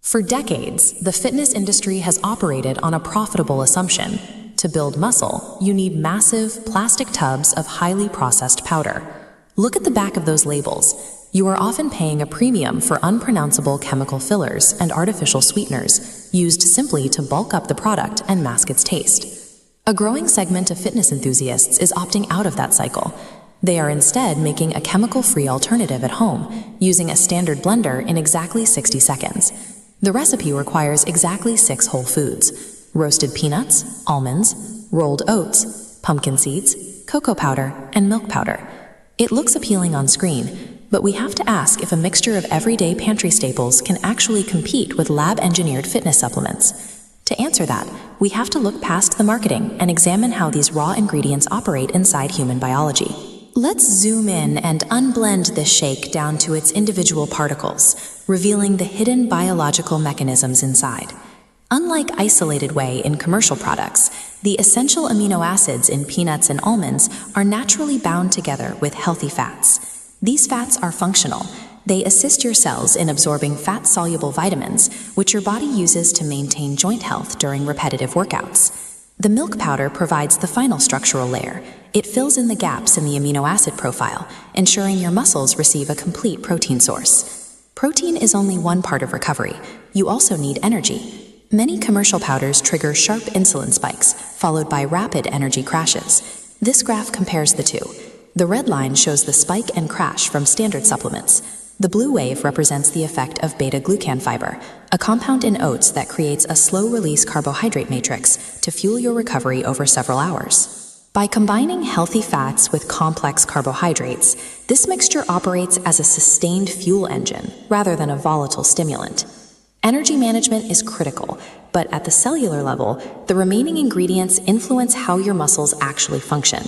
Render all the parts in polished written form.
For decades, the fitness industry has operated on a profitable assumption. To build muscle, you need massive plastic tubs of highly processed powder. Look at the back of those labels. You are often paying a premium for unpronounceable chemical fillers and artificial sweeteners, used simply to bulk up the product and mask its taste. A growing segment of fitness enthusiasts is opting out of that cycle. They are instead making a chemical-free alternative at home, using a standard blender in exactly 60 seconds. The recipe requires exactly 6 whole foods: roasted peanuts, almonds, rolled oats, pumpkin seeds, cocoa powder, and milk powder. It looks appealing on screen, but we have to ask if a mixture of everyday pantry staples can actually compete with lab-engineered fitness supplements. To answer that, we have to look past the marketing and examine how these raw ingredients operate inside human biology. Let's zoom in and unblend this shake down to its individual particles, revealing the hidden biological mechanisms inside. Unlike isolated whey in commercial products, the essential amino acids in peanuts and almonds are naturally bound together with healthy fats. These fats are functional. They assist your cells in absorbing fat-soluble vitamins, which your body uses to maintain joint health during repetitive workouts. The milk powder provides the final structural layer. It fills in the gaps in the amino acid profile, ensuring your muscles receive a complete protein source. Protein is only one part of recovery. You also need energy. Many commercial powders trigger sharp insulin spikes, followed by rapid energy crashes. This graph compares the two. The red line shows the spike and crash from standard supplements. The blue wave represents the effect of beta-glucan fiber, a compound in oats that creates a slow-release carbohydrate matrix to fuel your recovery over several hours. By combining healthy fats with complex carbohydrates, this mixture operates as a sustained fuel engine rather than a volatile stimulant. Energy management is critical, but at the cellular level, the remaining ingredients influence how your muscles actually function.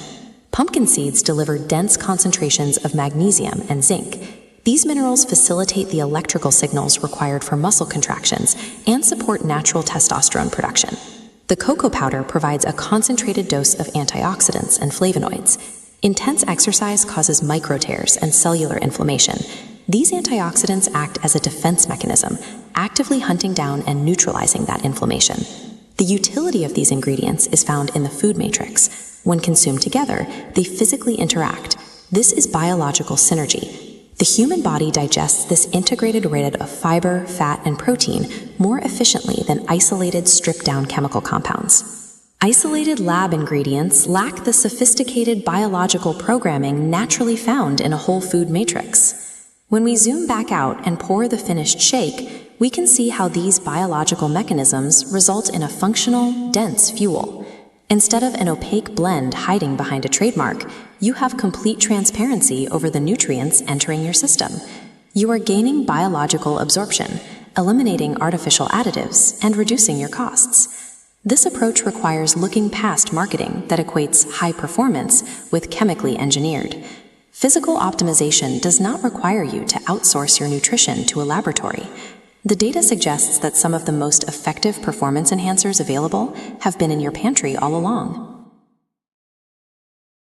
Pumpkin seeds deliver dense concentrations of magnesium and zinc. These minerals facilitate the electrical signals required for muscle contractions and support natural testosterone production. The cocoa powder provides a concentrated dose of antioxidants and flavonoids. Intense exercise causes micro tears and cellular inflammation. These antioxidants act as a defense mechanism, actively hunting down and neutralizing that inflammation. The utility of these ingredients is found in the food matrix. When consumed together, they physically interact. This is biological synergy. The human body digests this integrated array of fiber, fat, and protein more efficiently than isolated, stripped-down chemical compounds. Isolated lab ingredients lack the sophisticated biological programming naturally found in a whole food matrix. When we zoom back out and pour the finished shake, we can see how these biological mechanisms result in a functional, dense fuel. Instead of an opaque blend hiding behind a trademark, you have complete transparency over the nutrients entering your system. You are gaining biological absorption, eliminating artificial additives, and reducing your costs. This approach requires looking past marketing that equates high performance with chemically engineered. Physical optimization does not require you to outsource your nutrition to a laboratory. The data suggests that some of the most effective performance enhancers available have been in your pantry all along.